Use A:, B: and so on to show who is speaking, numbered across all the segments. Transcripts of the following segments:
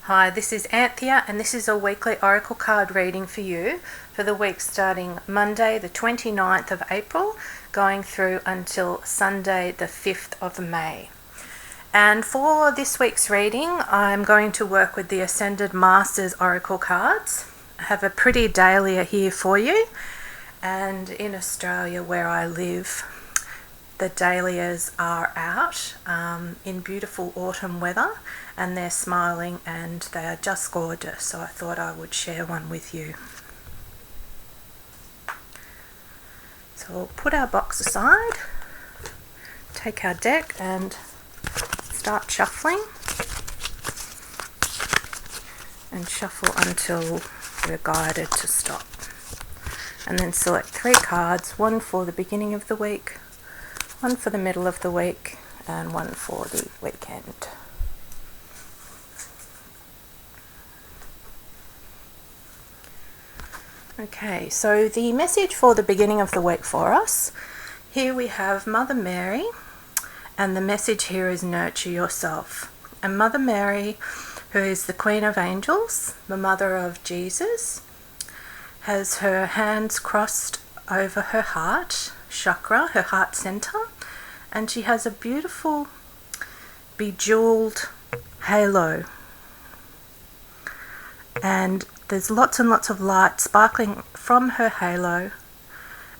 A: Hi, this is Anthea, and this is a weekly oracle card reading for you for the week starting Monday the 29th of April going through until Sunday the 5th of May. And for this week's reading, I'm going to work with the Ascended Masters oracle cards. I have a pretty dahlia here for you, and in Australia where I live, the dahlias are out in beautiful autumn weather, and they're smiling and they are just gorgeous, so I thought I would share one with you. So we'll put our box aside, take our deck and start shuffling, and shuffle until we're guided to stop. And then select 3 cards, one for the beginning of the week, one for the middle of the week, and one for the weekend. Okay, so the message for the beginning of the week for us, here we have Mother Mary, and the message here is nurture yourself. And Mother Mary, who is the Queen of Angels, the mother of Jesus, has her hands crossed over her heart chakra, her heart center, and she has a beautiful bejeweled halo, and there's lots and lots of light sparkling from her halo.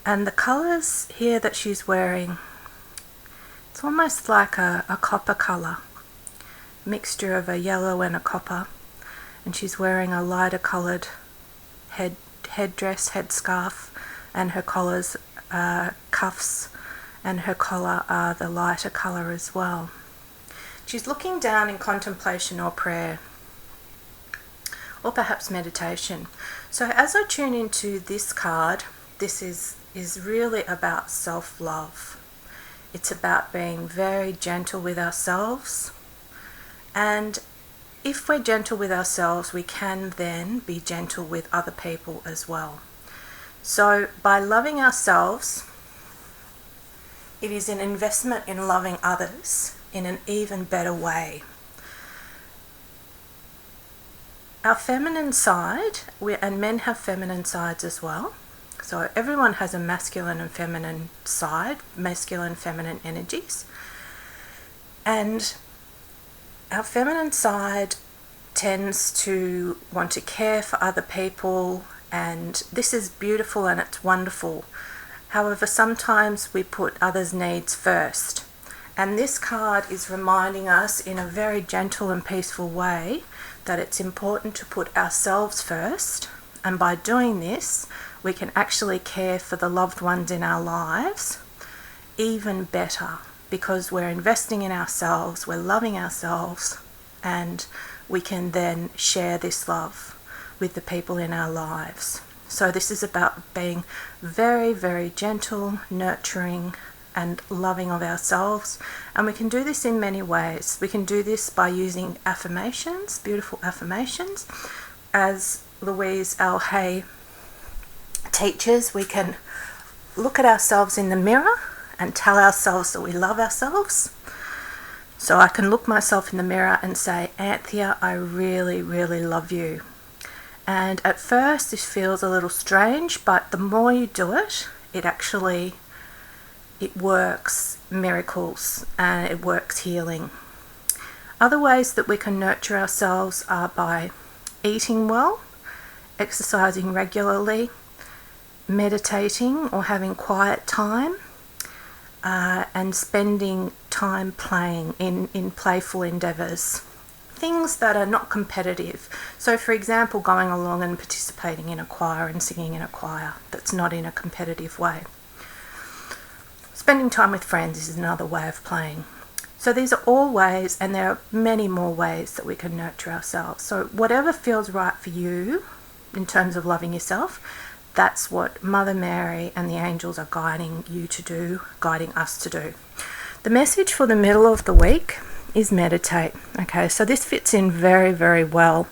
A: And the colors here that she's wearing, it's almost like a copper color, mixture of a yellow and a copper, and she's wearing a lighter colored headdress, headscarf, and her collars, cuffs, and her collar are the lighter color as well. She's looking down in contemplation or prayer, or perhaps meditation. So as I tune into this card, this is really about self-love. It's about being very gentle with ourselves, and if we're gentle with ourselves, we can then be gentle with other people as well. So by loving ourselves, it is an investment in loving others in an even better way. Our feminine side, and men have feminine sides as well, so everyone has a masculine and feminine side, masculine, feminine energies, and our feminine side tends to want to care for other people, and this is beautiful and it's wonderful. However, sometimes we put others' needs first, and this card is reminding us in a very gentle and peaceful way that it's important to put ourselves first, and by doing this we can actually care for the loved ones in our lives even better, because we're investing in ourselves, we're loving ourselves, and we can then share this love with the people in our lives. So this is about being very, very gentle, nurturing, and loving of ourselves, and we can do this in many ways. We can do this by using affirmations, beautiful affirmations. As Louise L. Hay teaches, we can look at ourselves in the mirror and tell ourselves that we love ourselves. So I can look myself in the mirror and say, Anthea, I really, really love you. And at first this feels a little strange, but the more you do it, it works miracles, and it works healing. Other ways that we can nurture ourselves are by eating well, exercising regularly, meditating or having quiet time, and spending time playing in playful endeavours. Things that are not competitive. So for example, going along and participating in a choir and singing in a choir that's not in a competitive way. Spending time with friends is another way of playing. So these are all ways, and there are many more ways that we can nurture ourselves. So whatever feels right for you in terms of loving yourself, that's what Mother Mary and the angels are guiding you to do, guiding us to do. The message for the middle of the week is meditate. Okay, so this fits in very, very well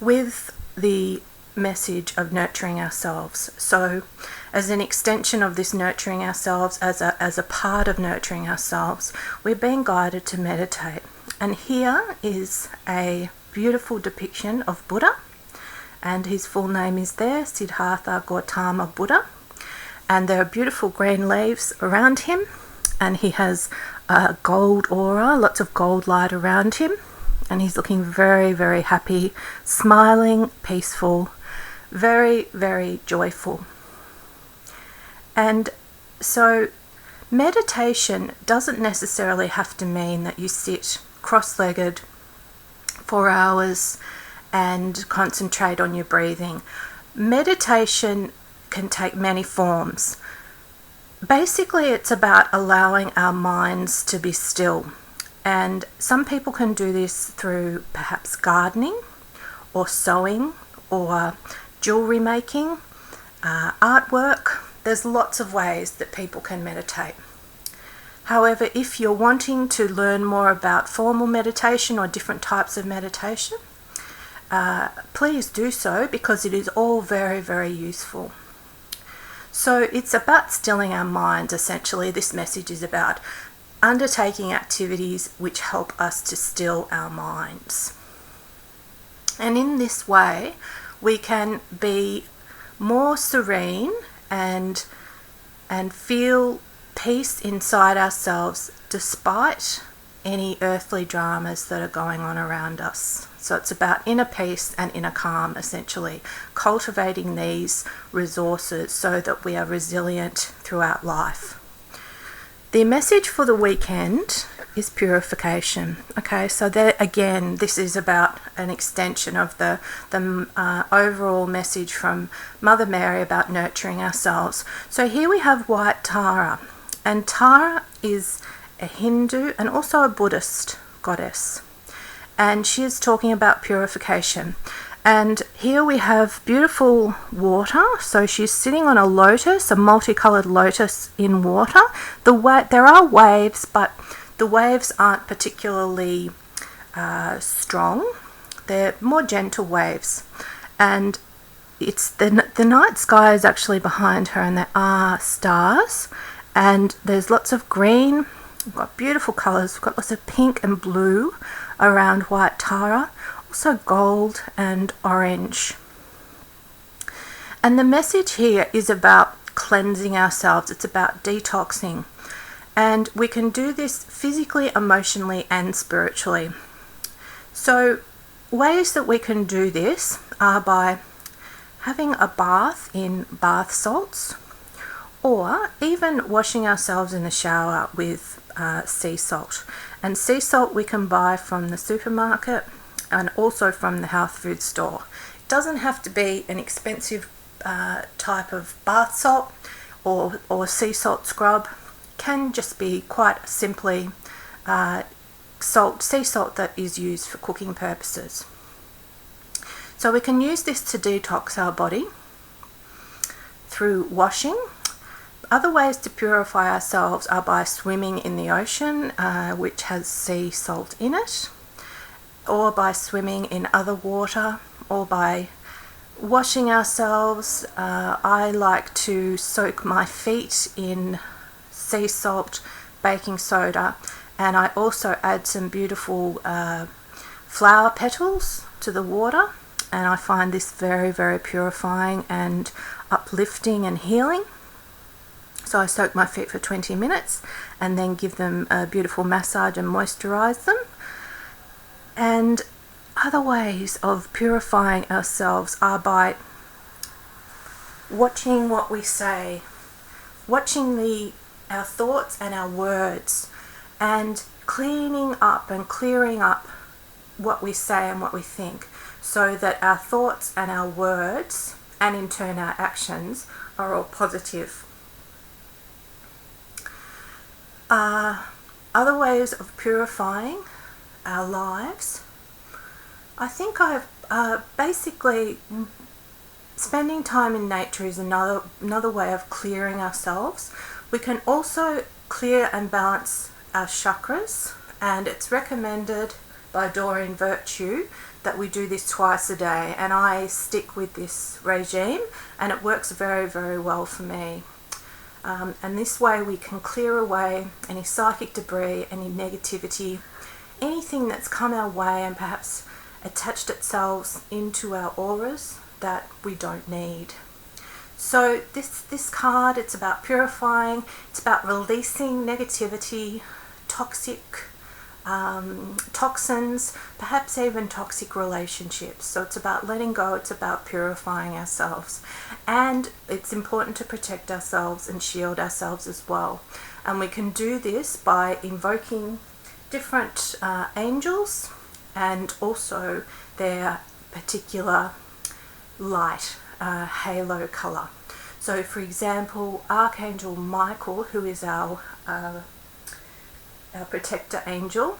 A: with the message of nurturing ourselves. So as an extension of this nurturing ourselves, as a part of nurturing ourselves, we're being guided to meditate. And here is a beautiful depiction of Buddha, and his full name is there, Siddhartha Gautama Buddha. And there are beautiful green leaves around him, and he has a gold aura, lots of gold light around him, and he's looking very, very happy, smiling, peaceful, very, very joyful. And so meditation doesn't necessarily have to mean that you sit cross-legged for hours and concentrate on your breathing. Meditation can take many forms. Basically, it's about allowing our minds to be still. And some people can do this through perhaps gardening or sewing or jewelry making, artwork. There's lots of ways that people can meditate. However, if you're wanting to learn more about formal meditation or different types of meditation, please do so, because it is all very, very useful. So it's about stilling our minds, essentially. This message is about undertaking activities which help us to still our minds. And in this way, we can be more serene and feel peace inside ourselves despite any earthly dramas that are going on around us. So it's about inner peace and inner calm, essentially, cultivating these resources so that we are resilient throughout life. The message for the weekend is purification. Okay, so there again, this is about an extension of the overall message from Mother Mary about nurturing ourselves. So here we have white Tara, and Tara is a Hindu and also a Buddhist goddess, and she is talking about purification. And here we have beautiful water. So she's sitting on a lotus, a multicolored lotus in water. There are waves, but the waves aren't particularly strong. They're more gentle waves. And it's the night sky is actually behind her, and there are stars. And there's lots of green. We've got beautiful colours. We've got lots of pink and blue around white Tara. Also gold and orange. And the message here is about cleansing ourselves. It's about detoxing. And we can do this physically, emotionally, and spiritually. So ways that we can do this are by having a bath in bath salts, or even washing ourselves in the shower with sea salt. And sea salt we can buy from the supermarket and also from the health food store. It doesn't have to be an expensive type of bath salt or sea salt scrub. It can just be quite simply sea salt that is used for cooking purposes. So we can use this to detox our body through washing. Other ways to purify ourselves are by swimming in the ocean, which has sea salt in it, or by swimming in other water, or by washing ourselves. I like to soak my feet in sea salt, baking soda, and I also add some beautiful flower petals to the water, and I find this very, very purifying and uplifting and healing. So I soak my feet for 20 minutes and then give them a beautiful massage and moisturize them. And other ways of purifying ourselves are by watching what we say, watching our thoughts and our words, and cleaning up and clearing up what we say and what we think, so that our thoughts and our words, and in turn our actions, are all positive. Other ways of purifying our lives, I think basically spending time in nature is another way of clearing ourselves. We can also clear and balance our chakras, and it's recommended by Doreen Virtue that we do this twice a day, and I stick with this regime, and it works very, very well for me. And this way we can clear away any psychic debris, any negativity anything that's come our way and perhaps attached itself into our auras that we don't need. So this card, it's about purifying, it's about releasing negativity, toxic toxins, perhaps even toxic relationships. So it's about letting go, it's about purifying ourselves. And it's important to protect ourselves and shield ourselves as well. And we can do this by invoking different angels and also their particular light, halo color. So for example, Archangel Michael, who is our protector angel,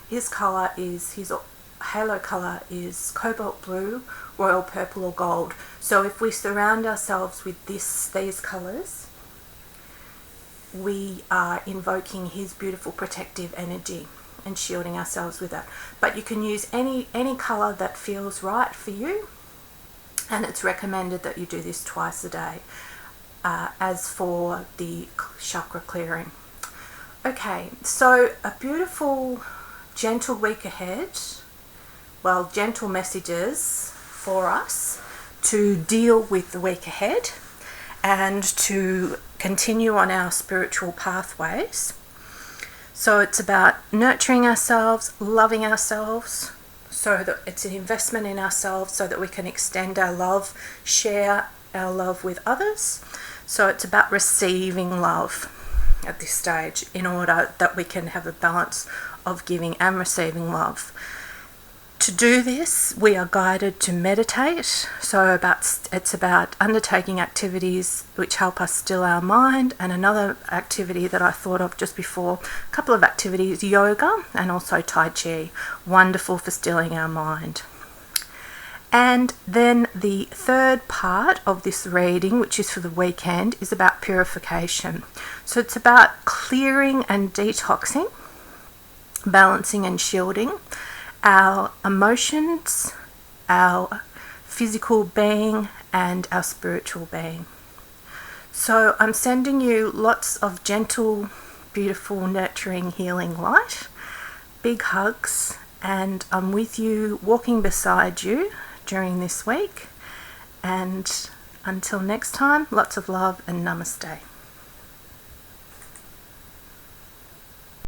A: his halo color is cobalt blue, royal purple or gold. So if we surround ourselves with these colors, we are invoking his beautiful protective energy and shielding ourselves with that. But you can use any color that feels right for you, and it's recommended that you do this twice a day. As for the chakra clearing. Okay, so a beautiful, gentle week ahead. Well, gentle messages for us to deal with the week ahead and to continue on our spiritual pathways. So it's about nurturing ourselves, loving ourselves, so that it's an investment in ourselves so that we can extend our love, share our love with others. So it's about receiving love at this stage in order that we can have a balance of giving and receiving love. To do this, we are guided to meditate. So it's about undertaking activities which help us still our mind. And another activity that I thought of just before, a couple of activities, yoga and also Tai Chi. Wonderful for stilling our mind. And then the third part of this reading, which is for the weekend, is about purification. So it's about clearing and detoxing, balancing and shielding our emotions, our physical being, and our spiritual being. So I'm sending you lots of gentle, beautiful, nurturing, healing light, big hugs, and I'm with you, walking beside you during this week. And until next time, lots of love and namaste.